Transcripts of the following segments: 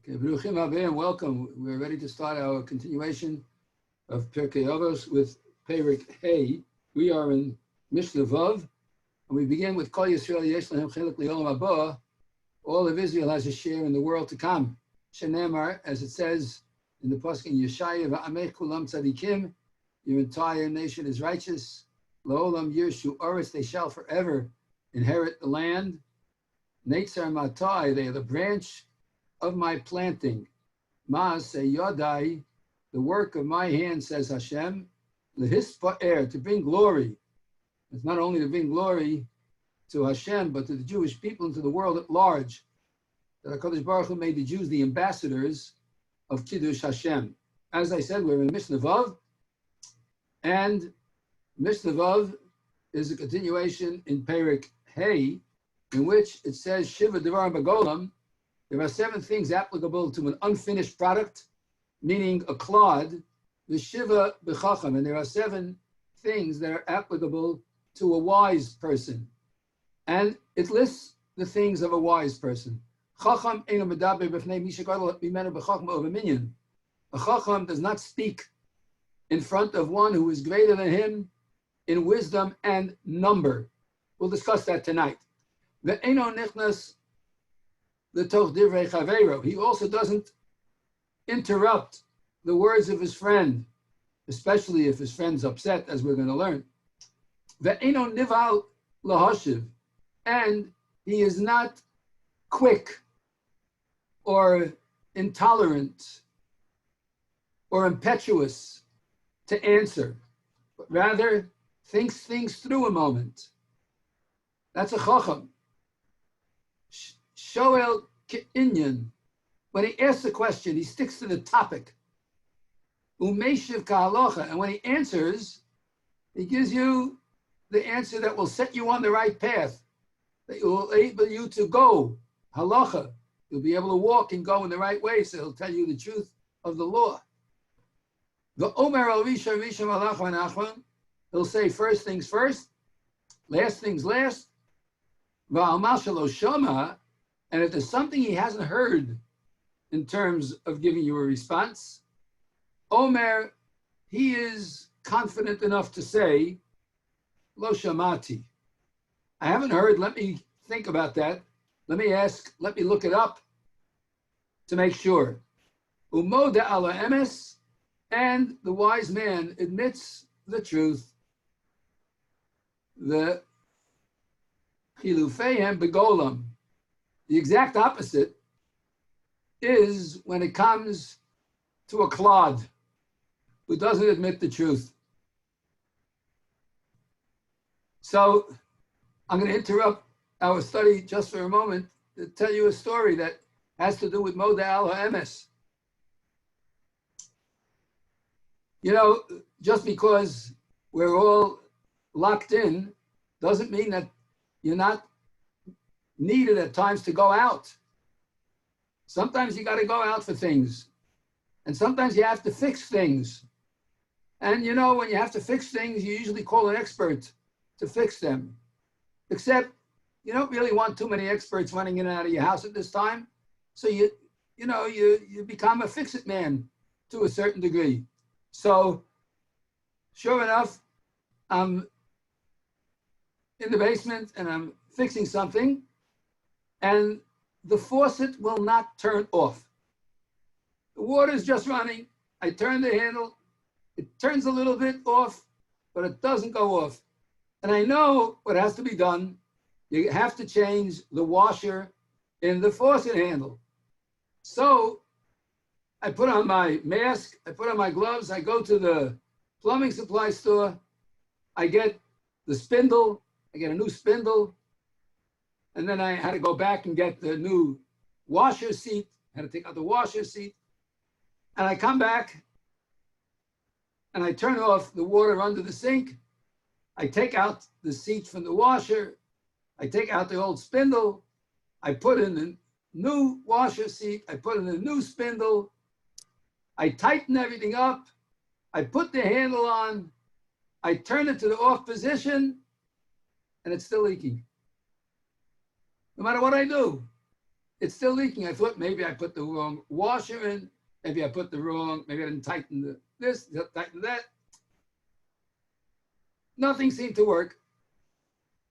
Okay, Baruchim Abim, welcome. We're ready to start our continuation of Pirkei Avos with Perik Hey. We are in Mishnah Vav, and we begin with Kol Yisrael Yesh Lahem Chelik L'Olam Haba. All of Israel has a share in the world to come. Shenemar, as it says in the pasuk in Yeshaya, Va'amech Kulam Tzadikim, your entire nation is righteous. L'Olam Yirshu Oretz, they shall forever inherit the land. Neitzar Matai, they are the branch of my planting. Ma'aseh Yodai, the work of my hand, says Hashem, Lehispa'er, to bring glory. It's not only to bring glory to Hashem, but to the Jewish people and to the world at large. That HaKadosh Baruch Hu made the Jews the ambassadors of Kiddush Hashem. As I said, we're in Mishnah Vav, and Mishnah Vav is a continuation in Perik Hey, in which it says, Shiva Devar Bagolam, there are 7 things applicable to an unfinished product, meaning a clod, the Shiva B'chacham, and there are 7 things that are applicable to a wise person. And it lists the things of a wise person. Chacham eino medaber b'fnei mi shegadol mimenu b'chachma of a minyan. A chacham does not speak in front of one who is greater than him in wisdom and number. We'll discuss that tonight. Ve'eino nichnas l'toch divrei chaveiro. He also doesn't interrupt the words of his friend, especially if his friend's upset, as we're going to learn. Ve'eino nival lahashiv. And he is not quick or intolerant or impetuous to answer, but rather thinks things through a moment. That's a chacham. Shoel ke'inyan. When he asks a question, he sticks to the topic. Umeshiv ka'halacha. And when he answers, he gives you the answer that will set you on the right path, that will enable you to go, halacha. You'll be able to walk and go in the right way, so he'll tell you the truth of the law. The Omer al Risha Risha Malachman Achron, he'll say first things first, last things last. Va'almal shelo shama, and if there's something he hasn't heard in terms of giving you a response, Omer, he is confident enough to say, Lo shamati. I haven't heard, let me think about that. Let me ask, let me look it up to make sure. Umoda ala emes, and the wise man admits the truth. The chilufeihem begolam. The exact opposite is when it comes to a clod who doesn't admit the truth. So I'm going to interrupt our study just for a moment to tell you a story that has to do with Moda al Ha'emes. You know, just because we're all locked in doesn't mean that you're not needed at times to go out. Sometimes you got to go out for things. And sometimes you have to fix things. And you know, when you have to fix things, you usually call an expert to fix them. Except you don't really want too many experts running in and out of your house at this time. So you become a fix-it man to a certain degree. So sure enough, I'm in the basement and I'm fixing something, and the faucet will not turn off. The water's just running. I turn the handle. It turns a little bit off, but it doesn't go off. And I know what has to be done. You have to change the washer in the faucet handle. So I put on my mask, I put on my gloves, I go to the plumbing supply store, I get the spindle, I get a new spindle, and then I had to go back and get the new washer seat, had to take out the washer seat, and I come back and I turn off the water under the sink, I take out the seat from the washer, I take out the old spindle, I put in the new washer seat, I put in the new spindle, I tighten everything up, I put the handle on, I turn it to the off position, and it's still leaking. No matter what I do, it's still leaking. I thought maybe I put the wrong washer in, maybe I didn't tighten this, tighten that. Nothing seemed to work.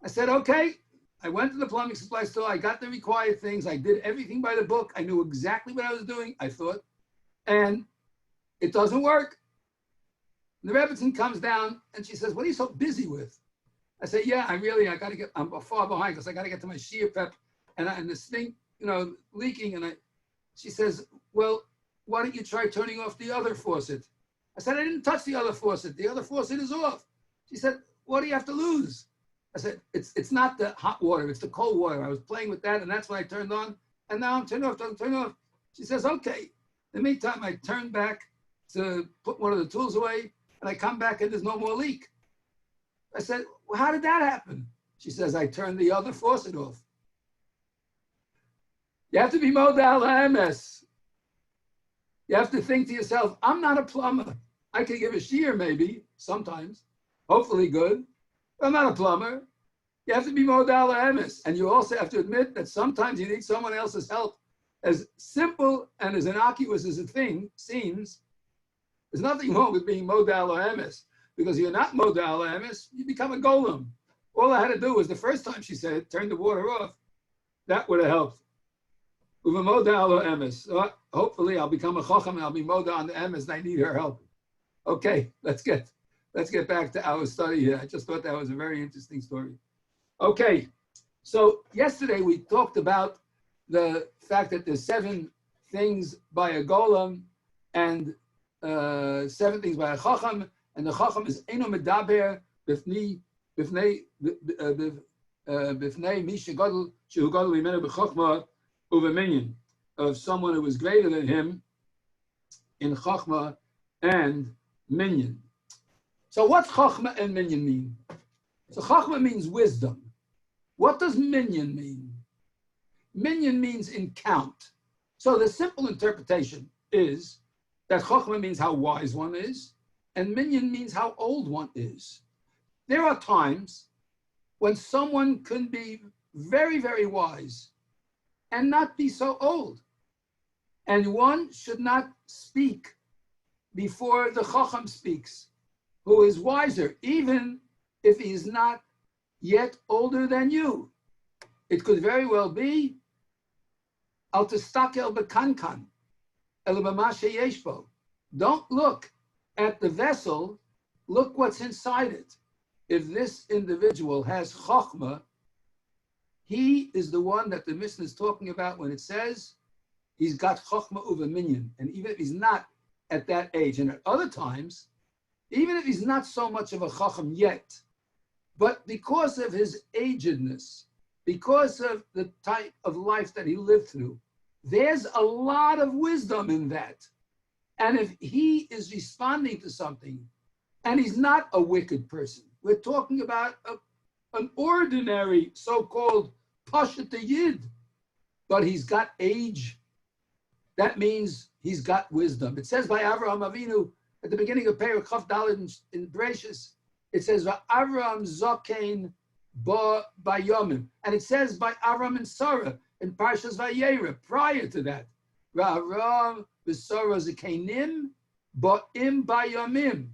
I said, okay. I went to the plumbing supply store. I got the required things. I did everything by the book. I knew exactly what I was doing, I thought, and it doesn't work. The Rebbitzin comes down and she says, what are you so busy with? I say, yeah, I'm far behind because I got to get to my Shiur prep and this thing, leaking. And she says, well, why don't you try turning off the other faucet? I said, I didn't touch the other faucet. The other faucet is off. She said, what do you have to lose? I said, it's not the hot water, it's the cold water. I was playing with that, and that's when I turned on, and now I'm turned off, doesn't turn off. She says, okay. In the meantime, I turned back to put one of the tools away, and I come back, and there's no more leak. I said, well, how did that happen? She says, I turned the other faucet off. You have to be modal ha'emes. You have to think to yourself, I'm not a plumber. I could give a shiur maybe, sometimes, hopefully good. I'm not a plumber. You have to be modal ha'emes. And you also have to admit that sometimes you need someone else's help. As simple and as innocuous as a thing seems, there's nothing wrong with being modal ha'emes. Because if you're not modal ha'emes, you become a golem. All I had to do was the first time she said, turn the water off. That would have helped. With a modal ha'emes. So hopefully I'll become a chacham and I'll be modal on the emes and I need her help. Okay, let's get back to our study here. I just thought that was a very interesting story. Okay, so yesterday we talked about the fact that there's 7 things by a golem and 7 things by a chacham, and the chacham is eno medaber bifnei misha gadol shehu gadol imenu b'chachma uveminyan, of someone who was greater than him in chachma and minyan. So what's Chachma and Minyan mean? So Chachma means wisdom. What does Minyan mean? Minyan means in count. So the simple interpretation is that Chachma means how wise one is, and Minyan means how old one is. There are times when someone can be very, very wise and not be so old. And one should not speak before the Chacham speaks, who is wiser, even if he is not yet older than you. It could very well be, al tistakel bekankan, el b'ma sheyesh bo. Don't look at the vessel, look what's inside it. If this individual has chachma, he is the one that the Mishnah is talking about when it says he's got chachma uva minyan. And even if he's not at that age, and at other times, even if he's not so much of a chacham yet, but because of his agedness, because of the type of life that he lived through, there's a lot of wisdom in that. And if he is responding to something, and he's not a wicked person, we're talking about an ordinary so-called Pashat Yid, but he's got age, that means he's got wisdom. It says by Avraham Avinu, at the beginning of Perek Chaf Daled in Bereshis, it says Avram Zokein Ba Bayomim, and it says by Avram and Sarah in Parshas Vayera. Prior to that, Avram v'Sarah Zekeinim Ba'im Bayomim.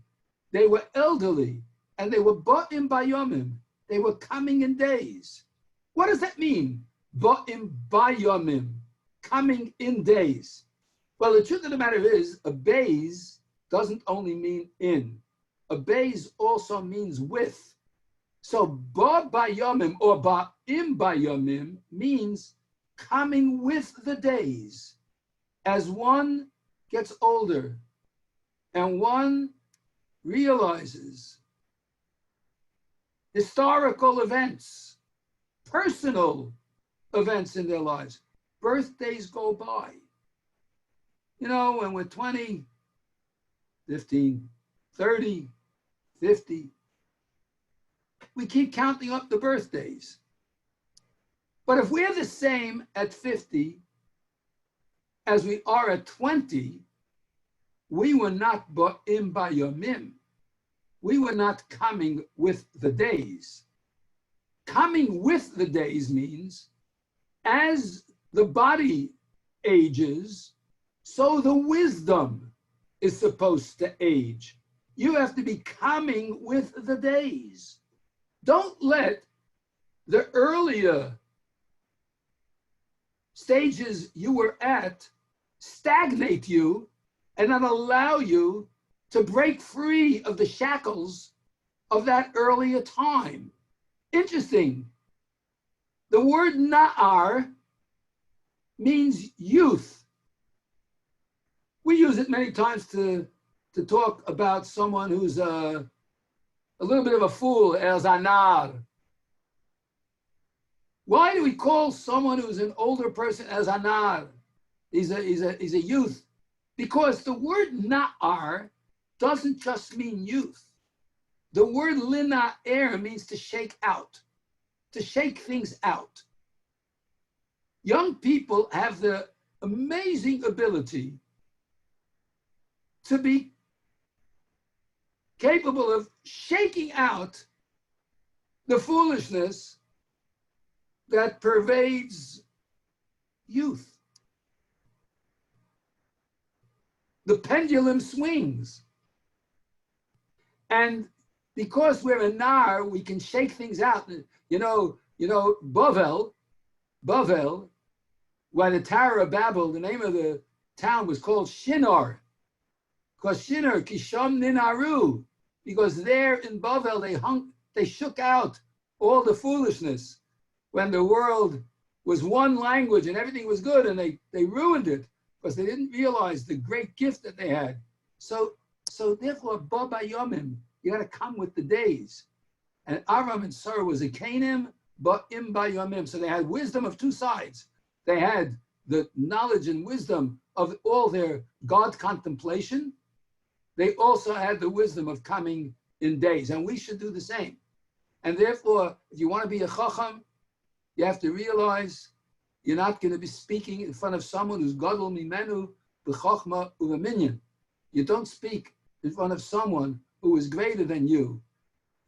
They were elderly, and they were Ba'im Bayomim. They were coming in days. What does that mean? Ba'im Bayomim, coming in days. Well, the truth of the matter is, a bays doesn't only mean in. A bays also means with. So ba bayomim or ba'im bayomim means coming with the days. As one gets older and one realizes historical events, personal events in their lives, birthdays go by. You know, when we're 20, 15, 30, 50, we keep counting up the birthdays. But if we're the same at 50 as we are at 20, we were not ba'im bayomim. We were not coming with the days. Coming with the days means as the body ages, so the wisdom is supposed to age. You have to be coming with the days. Don't let the earlier stages you were at stagnate you and not allow you to break free of the shackles of that earlier time. Interesting. The word na'ar means youth. We use it many times to talk about someone who's a little bit of a fool, as anar. Why do we call someone who's an older person as anar? He's a youth. Because the word na'ar doesn't just mean youth. The word lina'er means to shake out, to shake things out. Young people have the amazing ability to be capable of shaking out the foolishness that pervades youth. The pendulum swings. And because we're a nar, we can shake things out. You know, Bavel, when the Tower of Babel, the name of the town was called Shiur. Because Shiur, Kisham Ninaru, because there in Bavel they shook out all the foolishness when the world was one language and everything was good, and they ruined it because they didn't realize the great gift that they had. So therefore, Baba Yomim, you got to come with the days. And Aram and Sarah was a Canaan, but Im Ba Yomim. So they had wisdom of two sides. They had the knowledge and wisdom of all their God contemplation. They also had the wisdom of coming in days, and we should do the same. And therefore, if you want to be a chacham, you have to realize you're not going to be speaking in front of someone who's gadol mimenu b'chachma u'minyan. You don't speak in front of someone who is greater than you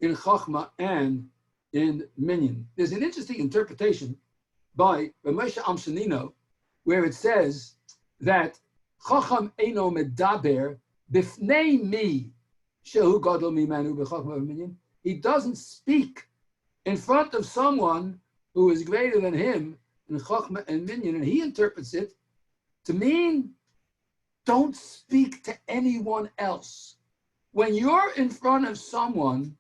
in chachma and in minyan. There's an interesting interpretation by Moshe Amshanino where it says that chacham eino medaber b'fnei mi shehu gadol mimenu b'chachma u'minyan. He doesn't speak in front of someone who is greater than him in chachma and minyan, and he interprets it to mean don't speak to anyone else. When you're in front of someone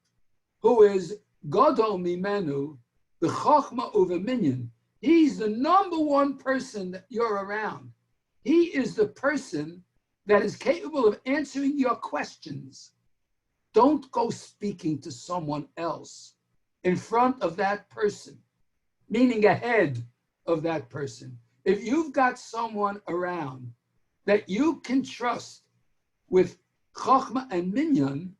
who is gadol mimenu b'chachma u'minyan, he's the number one person that you're around. He is the person that is capable of answering your questions. Don't go speaking to someone else in front of that person, meaning ahead of that person. If you've got someone around that you can trust with chachma and minyan,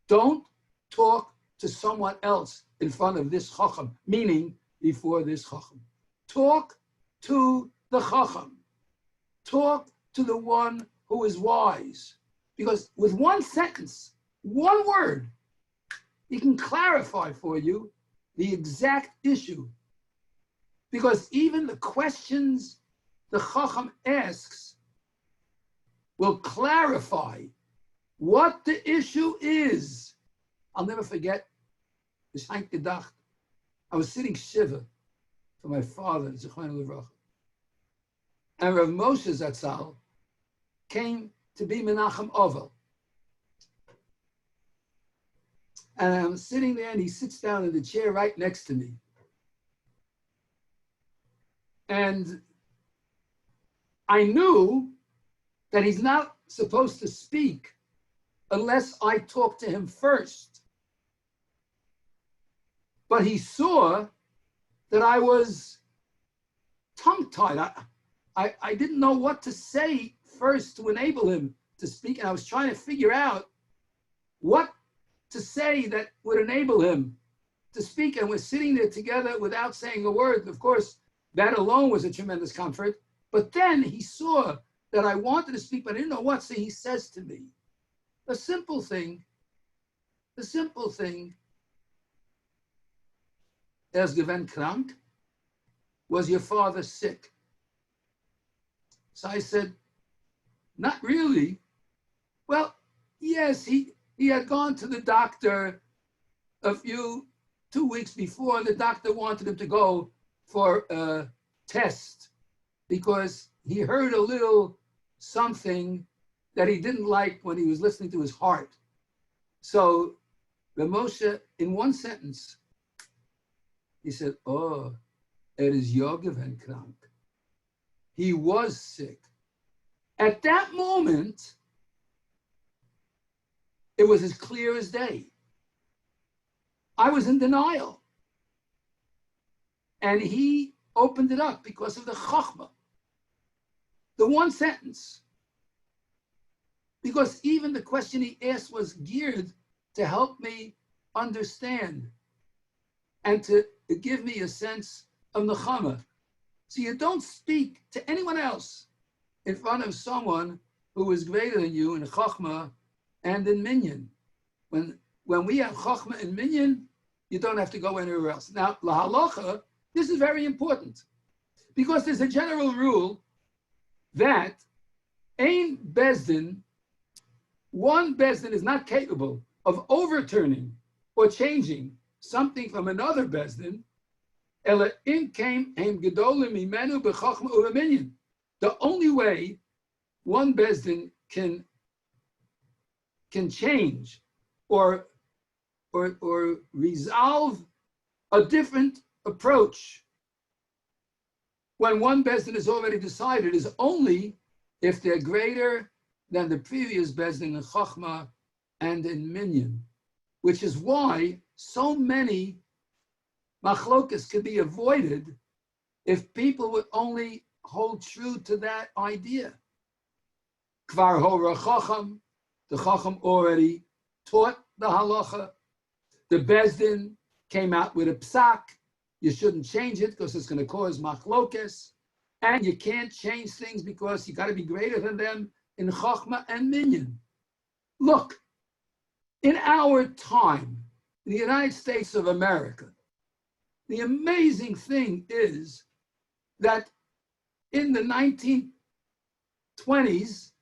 don't talk to someone else in front of this chacham, meaning before this chacham. Talk to the chacham. Talk to the one who is wise. Because with one sentence, one word, he can clarify for you the exact issue. Because even the questions the chacham asks will clarify what the issue is. I'll never forget, I was sitting shiva for my father, Zechron Livracha, and Rav Moshe Zatzal came to be Menachem Ovel. And I'm sitting there, and he sits down in the chair right next to me. And I knew that he's not supposed to speak unless I talk to him first. But he saw that I was tongue-tied. I didn't know what to say first to enable him to speak, and I was trying to figure out what to say that would enable him to speak. And we're sitting there together without saying a word. Of course, that alone was a tremendous comfort. But then he saw that I wanted to speak, but I didn't know what. So he says to me, the simple thing, as gewend krank, was your father sick? So I said, not really. Well, yes, he had gone to the doctor 2 weeks before, and the doctor wanted him to go for a test because he heard a little something that he didn't like when he was listening to his heart. So the Moshe, in one sentence, he said, oh, is Yogeven krank. He was sick. At that moment, it was as clear as day. I was in denial. And he opened it up because of the chachma. The one sentence. Because even the question he asked was geared to help me understand and to give me a sense of nechama. So you don't speak to anyone else in front of someone who is greater than you in chachma and in minyan. When we have chachma and minyan, you don't have to go anywhere else. Now, lahalacha, this is very important because there's a general rule that ein bezdin, one bezdin is not capable of overturning or changing something from another bezdin. Ela in came hem gedolim imenu b'chachma u'minyan. The only way one bezdin can change or resolve a different approach when one bezdin is already decided is only if they're greater than the previous bezdin in chachma and in minyan, which is why so many machlokas can be avoided if people would only hold true to that idea. Kvar hora chacham, the chacham already taught the halacha. The bezdin came out with a psak. You shouldn't change it because it's going to cause machlokes. And you can't change things because you got to be greater than them in chachma and minyan. Look, in our time, in the United States of America, the amazing thing is that in the 1920s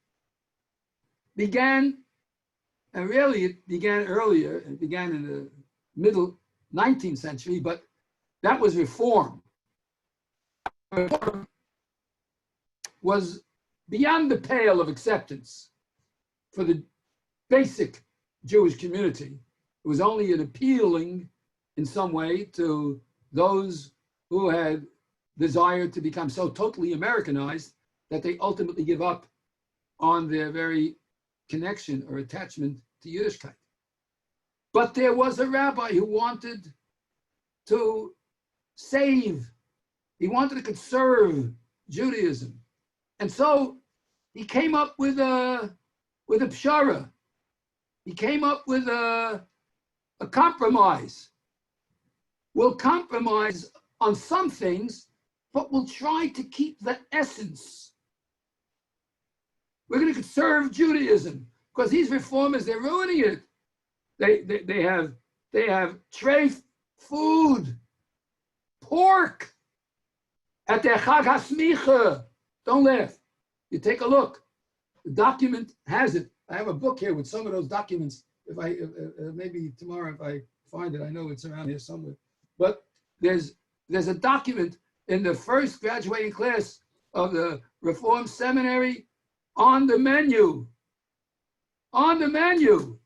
began, and really it began earlier, it began in the middle 19th century, but that was reform. Reform was beyond the pale of acceptance for the basic Jewish community. It was only an appealing in some way to those who had desired to become so totally Americanized that they ultimately give up on their very connection or attachment to Yiddishkeit. But there was a rabbi who wanted to save, he wanted to conserve Judaism. And so he came up with a pshara. He came up with a compromise. We'll compromise on some things, but we'll try to keep the essence. We're going to conserve Judaism because these reformers, they're ruining it. They have treif food, pork at their Chag HaSmicha. Don't laugh. You take a look. The document has it. I have a book here with some of those documents. If maybe tomorrow if I find it, I know it's around here somewhere. But there's a document in the first graduating class of the Reform Seminary on the menu. On the menu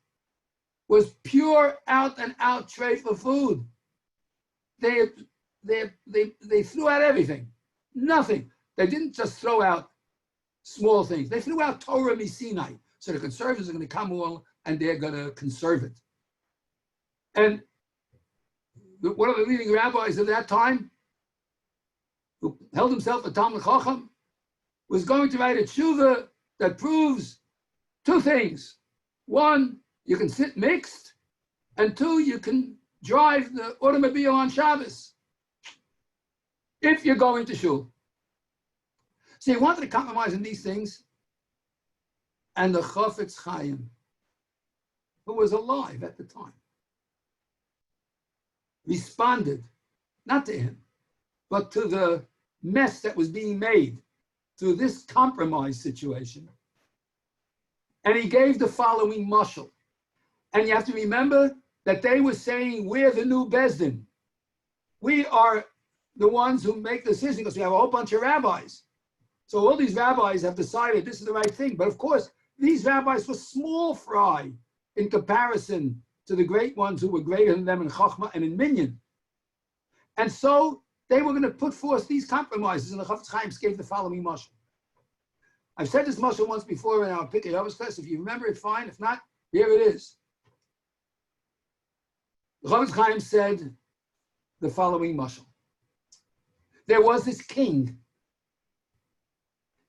was pure out and out tray for food. They threw out everything. Nothing. They didn't just throw out small things. They threw out Torah Misinai. So the conservatives are going to come along and they're going to conserve it. And one of the leading rabbis of that time, who held himself a Talmud Chacham, was going to write a tshuva that proves two things. One, you can sit mixed, and two, you can drive the automobile on Shabbos if you're going to shul. So he wanted to compromise in these things, and the Chafetz Chaim, who was alive at the time, responded, not to him, but to the mess that was being made through this compromise situation. And he gave the following mashal. And you have to remember that they were saying, we're the new Bezdin. We are the ones who make the decision because we have a whole bunch of rabbis. So all these rabbis have decided this is the right thing. But of course, these rabbis were small fry in comparison to the great ones who were greater than them in Chachma and in Minyan. And so they were going to put forth these compromises, and the Chafetz Chaim gave the following mashal. I've said this mashal once before in our Pirkei Avos class. If you remember it, fine. If not, here it is. The Chafetz Chaim said the following mashal. There was this king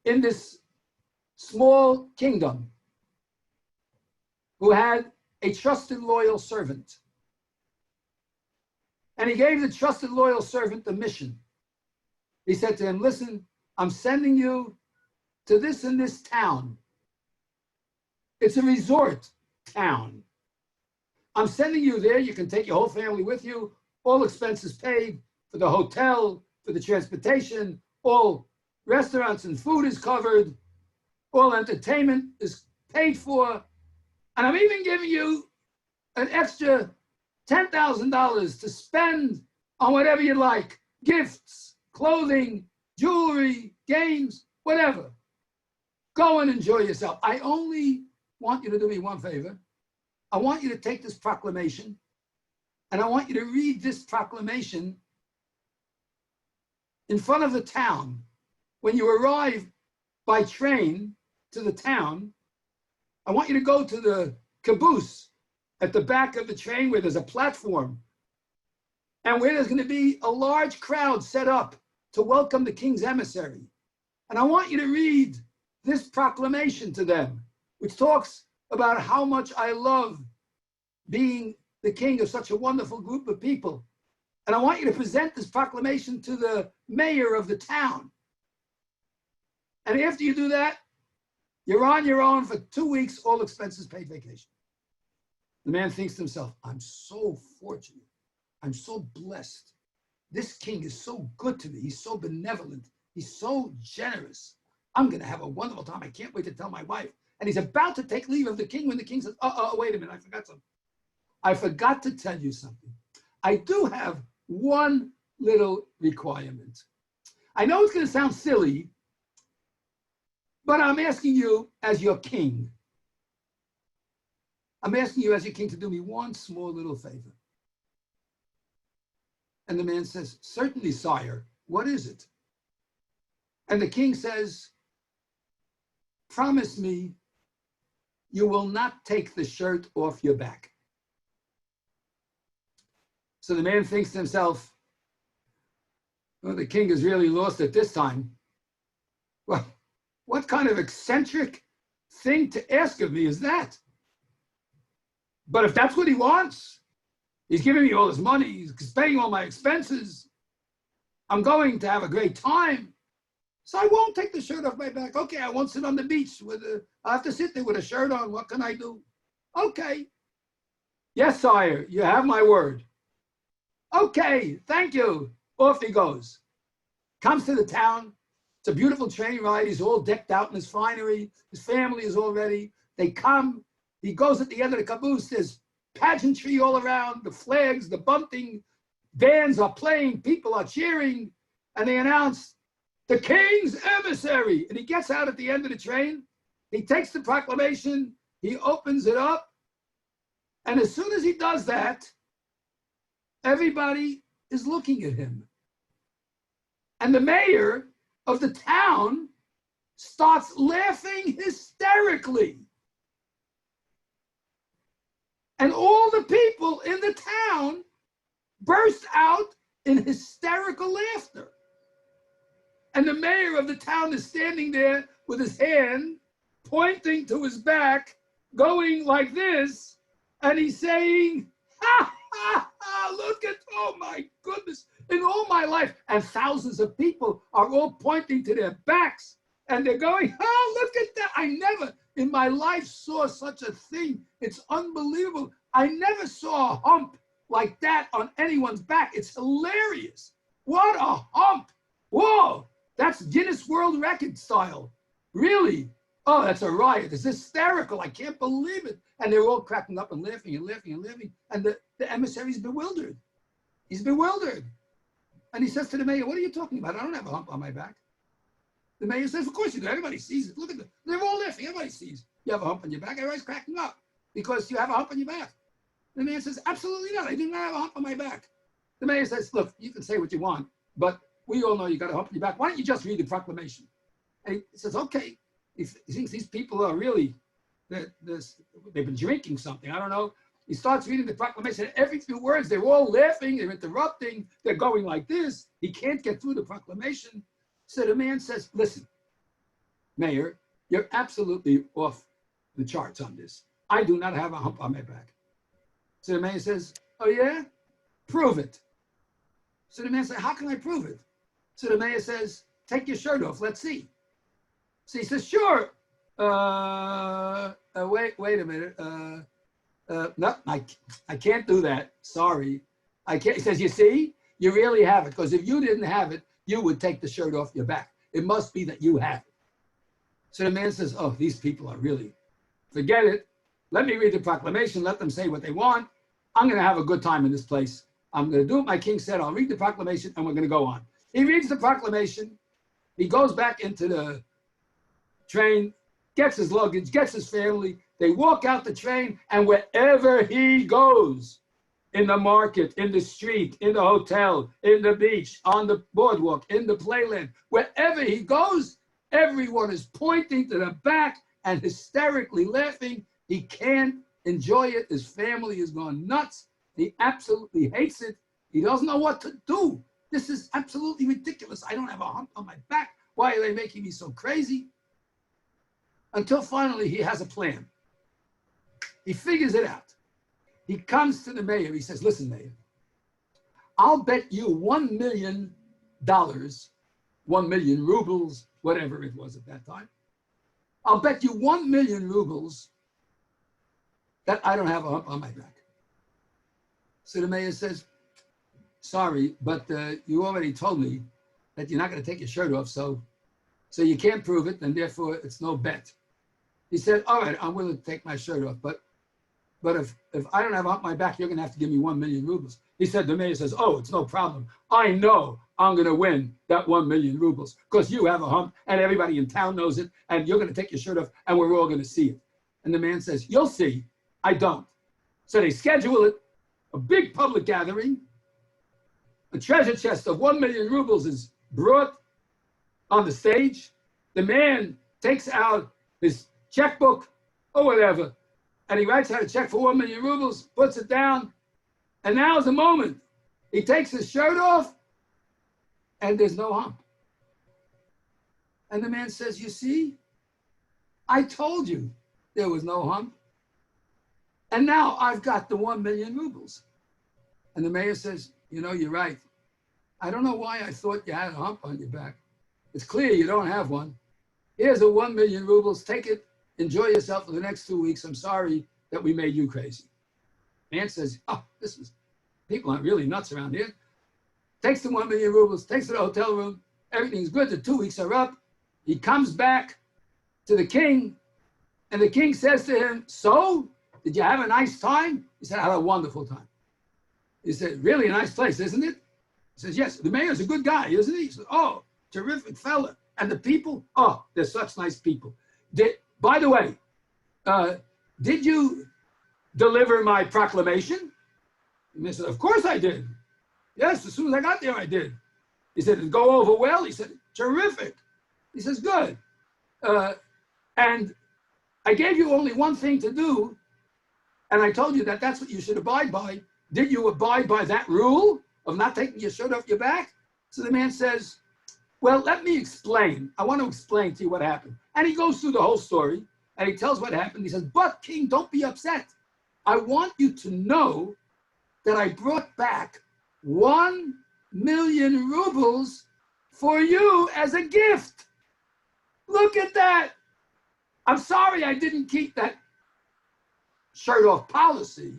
in this small kingdom who had a trusted, loyal servant. And he gave the trusted, loyal servant the mission. He said to him, listen, I'm sending you to this and this town. It's a resort town. I'm sending you there. You can take your whole family with you. All expenses paid for the hotel, for the transportation. All restaurants and food is covered. All entertainment is paid for. And I'm even giving you an extra $10,000 to spend on whatever you like. Gifts, clothing, jewelry, games, whatever. Go and enjoy yourself. I only want you to do me one favor. I want you to take this proclamation and I want you to read this proclamation in front of the town. When you arrive by train to the town, I want you to go to the caboose at the back of the train where there's a platform and where there's going to be a large crowd set up to welcome the king's emissary. And I want you to read this proclamation to them, which talks about how much I love being the king of such a wonderful group of people. And I want you to present this proclamation to the mayor of the town. And after you do that, you're on your own for 2 weeks, all expenses paid vacation. The man thinks to himself, I'm so fortunate. I'm so blessed. This king is so good to me. He's so benevolent. He's so generous. I'm going to have a wonderful time. I can't wait to tell my wife. And he's about to take leave of the king when the king says, wait a minute, I forgot something. I forgot to tell you something. I do have one little requirement. I know it's going to sound silly, but I'm asking you as your king. I'm asking you as your king to do me one small little favor. And the man says, certainly, sire. What is it? And the king says, promise me you will not take the shirt off your back. So the man thinks to himself, well, the king is really lost at this time. Well, what kind of eccentric thing to ask of me is that? But if that's what he wants, he's giving me all his money, he's paying all my expenses, I'm going to have a great time. So I won't take the shirt off my back. Okay, I won't sit on the beach I have to sit there with a shirt on. What can I do? Okay. Yes, sire, you have my word. Okay, thank you. Off he goes. Comes to the town. It's a beautiful train ride. He's all decked out in his finery. His family is all ready. They come. He goes at the end of the caboose. There's pageantry all around, the flags, the bunting. Bands are playing. People are cheering. And they announce, the king's emissary. And he gets out at the end of the train. He takes the proclamation. He opens it up. And as soon as he does that, everybody is looking at him. And the mayor of the town starts laughing hysterically. And all the people in the town burst out in hysterical laughter. And the mayor of the town is standing there with his hand pointing to his back, going like this, and he's saying, ha, ha, ha, look at, oh my goodness, in all my life. And thousands of people are all pointing to their backs, and they're going, oh, look at that. I never in my life saw such a thing. It's unbelievable. I never saw a hump like that on anyone's back. It's hilarious. What a hump. Whoa. That's Guinness World Record style. Really? Oh, that's a riot. It's hysterical. I can't believe it. And they're all cracking up and laughing and laughing and laughing. And the emissary's bewildered. He's bewildered. And he says to the mayor, what are you talking about? I don't have a hump on my back. The mayor says, of course you do. Everybody sees it. Look at them. They're all laughing. Everybody sees you have a hump on your back. Everybody's cracking up because you have a hump on your back. The man says, absolutely not. I do not have a hump on my back. The mayor says, look, you can say what you want, but we all know you got a hump on your back. Why don't you just read the proclamation? And he says, okay. He thinks these people are really, they've been drinking something. I don't know. He starts reading the proclamation. Every few words, they're all laughing. They're interrupting. They're going like this. He can't get through the proclamation. So the man says, listen, Mayor, you're absolutely off the charts on this. I do not have a hump on my back. So the mayor says, oh yeah? Prove it. So the man says, how can I prove it? So the mayor says, take your shirt off. Let's see. So he says, sure. Wait a minute. No, I can't do that. Sorry. I can't. He says, you see, you really have it. Because if you didn't have it, you would take the shirt off your back. It must be that you have it. So the man says, oh, these people are really, forget it. Let me read the proclamation. Let them say what they want. I'm going to have a good time in this place. I'm going to do what my king said. I'll read the proclamation and we're going to go on. He reads the proclamation. He goes back into the train, gets his luggage, gets his family. They walk out the train, and wherever he goes, in the market, in the street, in the hotel, in the beach, on the boardwalk, in the playland, wherever he goes, everyone is pointing to the back and hysterically laughing. He can't enjoy it. His family is going nuts. He absolutely hates it. He doesn't know what to do. This is absolutely ridiculous. I don't have a hump on my back. Why are they making me so crazy? Until finally he has a plan. He figures it out. He comes to the mayor. He says, listen, mayor, I'll bet you $1 million, 1 million rubles, whatever it was at that time. I'll bet you 1 million rubles that I don't have a hump on my back. So the mayor says, sorry, but you already told me that you're not going to take your shirt off, so you can't prove it, and therefore it's no bet. He said, all right, I'm willing to take my shirt off, but if I don't have a hump on my back, you're going to have to give me 1 million rubles. He said, the mayor says, oh, it's no problem. I know I'm going to win that 1 million rubles because you have a hump and everybody in town knows it, and you're going to take your shirt off and we're all going to see it. And the man says, you'll see. I don't. So they schedule it, a big public gathering. A treasure chest of 1 million rubles is brought on the stage. The man takes out his checkbook or whatever, and he writes out a check for 1 million rubles, puts it down, and now's the moment. He takes his shirt off, and there's no hump. And the man says, you see, I told you there was no hump. And now I've got the 1 million rubles. And the mayor says, you know, you're right. I don't know why I thought you had a hump on your back. It's clear you don't have one. Here's a 1 million rubles. Take it. Enjoy yourself for the next 2 weeks. I'm sorry that we made you crazy. Man says, oh, people aren't really nuts around here. Takes the 1 million rubles, takes it to the hotel room. Everything's good. The 2 weeks are up. He comes back to the king, and the king says to him, so, did you have a nice time? He said, I had a wonderful time. He said, really a nice place, isn't it? He says, yes, the mayor's a good guy, isn't he? He said, oh, terrific fella. And the people, oh, they're such nice people. By the way, did you deliver my proclamation? And they said, of course I did. Yes, as soon as I got there, I did. He said, did it go over well? He said, terrific. He says, good. And I gave you only one thing to do, and I told you that that's what you should abide by. Did you abide by that rule of not taking your shirt off your back? So the man says, well, let me explain. I want to explain to you what happened. And he goes through the whole story, and he tells what happened. He says, but king, don't be upset. I want you to know that I brought back 1 million rubles for you as a gift. Look at that. I'm sorry I didn't keep that shirt off policy,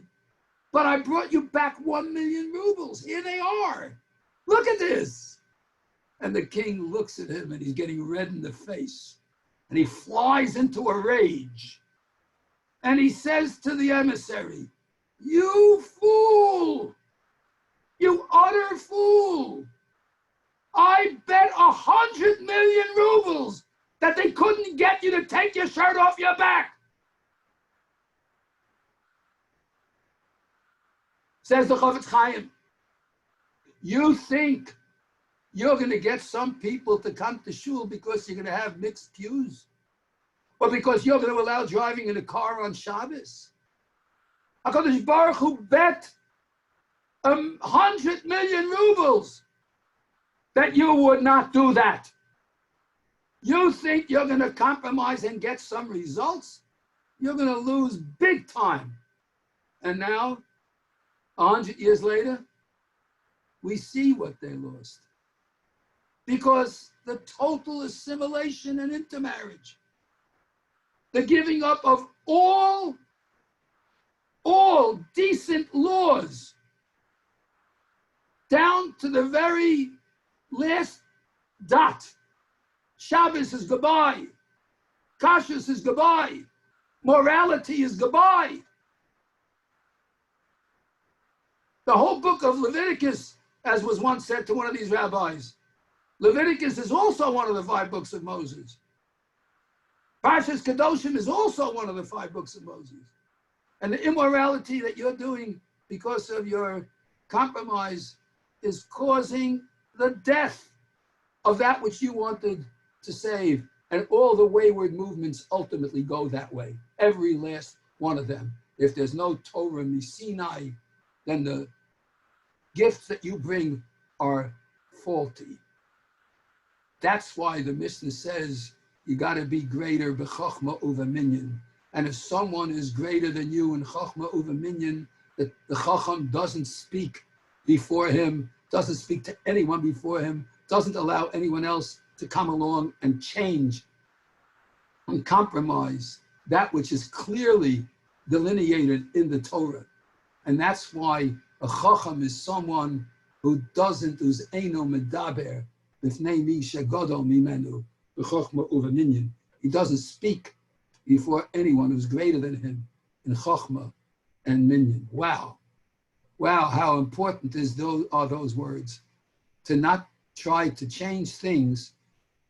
but I brought you back 1 million rubles. Here they are. Look at this. And the king looks at him and he's getting red in the face. And he flies into a rage. And he says to the emissary, "You fool! You utter fool! I bet 100 million rubles that they couldn't get you to take your shirt off your back." Says the Chofetz Chaim, you think you're going to get some people to come to shul because you're going to have mixed pews? Or because you're going to allow driving in a car on Shabbos? HaKadosh Baruch Hu bet 100 million rubles that you would not do that. You think you're going to compromise and get some results? You're going to lose big time. And now, 100 years later, we see what they lost. Because the total assimilation and intermarriage, the giving up of all decent laws, down to the very last dot. Shabbos is goodbye. Kashrus is goodbye. Morality is goodbye. The whole book of Leviticus, as was once said to one of these rabbis, Leviticus is also one of the 5 books of Moses. Parshas Kedoshim is also one of the 5 books of Moses. And the immorality that you're doing because of your compromise is causing the death of that which you wanted to save. And all the wayward movements ultimately go that way. Every last one of them. If there's no Torah Sinai, then the gifts that you bring are faulty. That's why the Mishnah says you got to be greater b'chochma uva minyan. And if someone is greater than you in chochma uva minyan, the chacham doesn't speak before him, doesn't speak to anyone before him, doesn't allow anyone else to come along and change and compromise that which is clearly delineated in the Torah. And that's why a chacham is someone who doesn't, who's eino medaber, b'fnei mi shegadol mimenu, b'chochma uva minyan. He doesn't speak before anyone who's greater than him in chochma and minyan. Wow. Wow, how important are those words. To not try to change things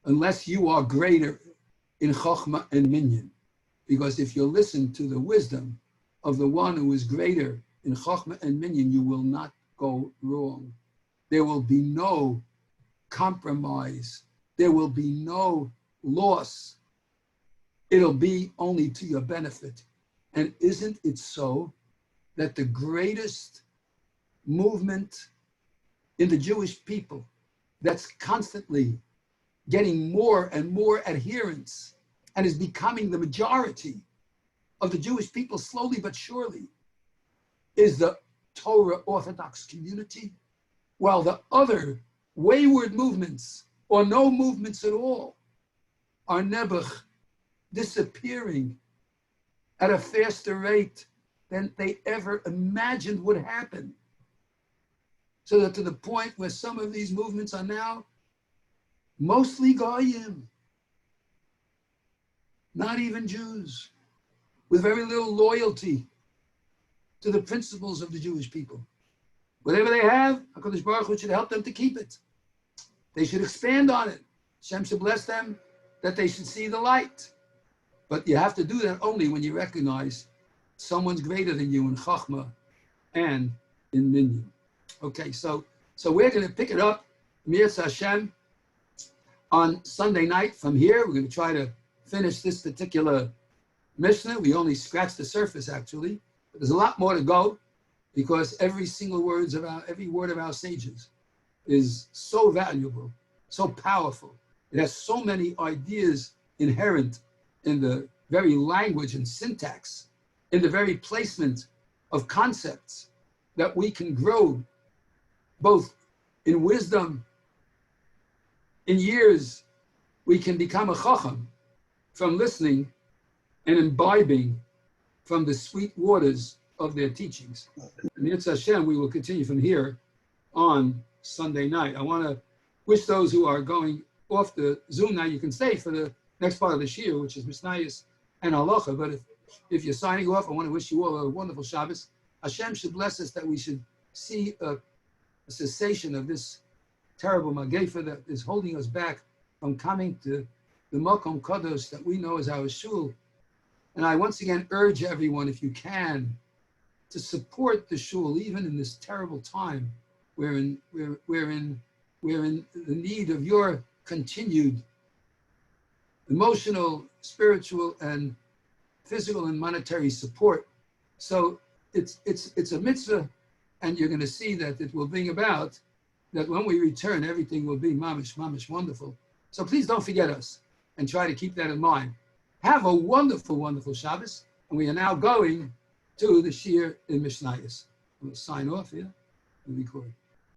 unless you are greater in chochma and minyan. Because if you listen to the wisdom of the one who is greater in chochma and minyan, you will not go wrong. There will be no compromise. There will be no loss. It'll be only to your benefit. And isn't it so that the greatest movement in the Jewish people that's constantly getting more and more adherents and is becoming the majority of the Jewish people slowly but surely is the Torah Orthodox community, while the other wayward movements or no movements at all are nebuch disappearing at a faster rate than they ever imagined would happen. So that to the point where some of these movements are now mostly Goyim, not even Jews, with very little loyalty to the principles of the Jewish people. Whatever they have, HaKadosh Baruch Hu should help them to keep it. They should expand on it. Hashem should bless them that they should see the light. But you have to do that only when you recognize someone's greater than you in Chachma and in Minyan. Okay, so we're going to pick it up, Mirza Hashem, on Sunday night from here. We're going to try to finish this particular Mishnah. We only scratched the surface, actually. But there's a lot more to go because every word of our sages is so valuable, so powerful. It has so many ideas inherent in the very language and syntax, in the very placement of concepts that we can grow both in wisdom, in years. We can become a chacham from listening and imbibing from the sweet waters of their teachings. And Yitzhak Hashem, we will continue from here on Sunday night. I want to wish those who are going off the Zoom now, you can stay for the next part of the Shiur, which is Mishnayos and Halacha. But if you're signing off, I want to wish you all a wonderful Shabbos. Hashem should bless us that we should see a cessation of this terrible Magefa that is holding us back from coming to the Makom Kadosh that we know as our Shul. And I once again urge everyone, if you can, to support the Shul, even in this terrible time. We're in the need of your continued emotional, spiritual, and physical and monetary support. So it's a mitzvah, and you're going to see that it will bring about that when we return, everything will be mamish wonderful. So please don't forget us and try to keep that in mind. Have a wonderful, wonderful Shabbos, and we are now going to the Shiur in Mishnayos. We'll sign off here and record.